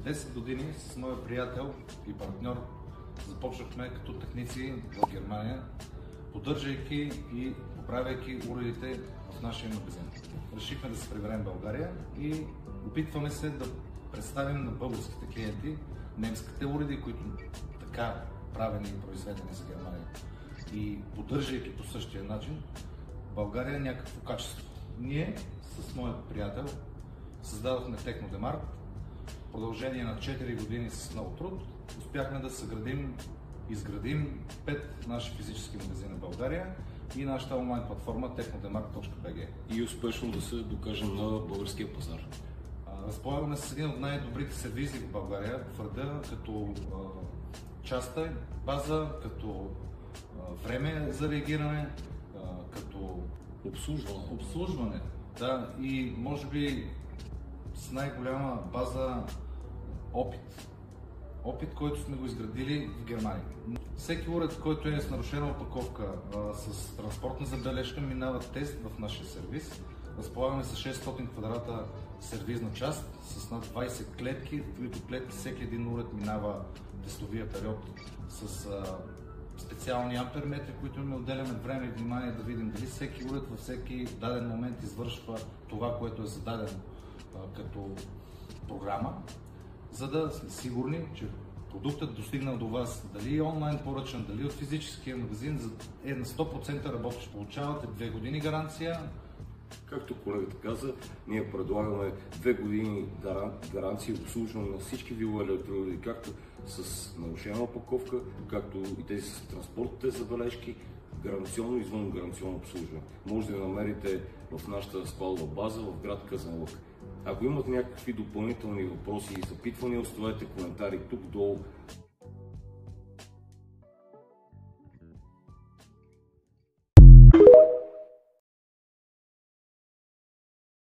10 години с моя приятел и партньор започнахме като техници в Германия, поддържайки и поправяйки уредите в нашия магазин. Решихме да се приберем в България и опитваме се да представим на българските клиенти немските уреди, които така правени и произведени за Германия. И поддържайки по същия начин България някакво качество. Ние с моят приятел създадохме Технодемарт. В продължение на 4 години с много труд успяхме да изградим 5 наши физически магазина в България и нашата онлайн платформа technodemart.bg. И успешно да се докажем на българския пазар. Разполагаме с един от най-добрите сервизи в България, твърда, като часта база, като време за реагиране, като обслужване. Да, и може би с най-голяма база опит, който сме го изградили в Германия. Всеки уред, който е с нарушена опаковка, с транспортна забележка, минава тест в нашия сервис. Разполагаме с 600 квадрата сервизна част с над 20 клетки, в които клетки всеки един уред минава тестовия период с специални амперметри, които ми отделяме време и внимание да видим дали всеки уред във всеки даден момент извършва това, което е зададено като програма, за да сме сигурни, че продуктът достигнал до вас, дали е онлайн поръчан, дали от физическия магазин, е на 100% работещ. Получавате 2 години гаранция. Както колегата каза, ние предлагаме 2 години гаранция и обслужване на всички видове електроуреди, както с нарушена опаковка, както и тези с транспортните забележки, гаранционно и извън гаранционно обслужване. Може да я намерите в нашата складова база в град Казанлък. Ако имате някакви допълнителни въпроси и запитвания, оставете коментари тук долу.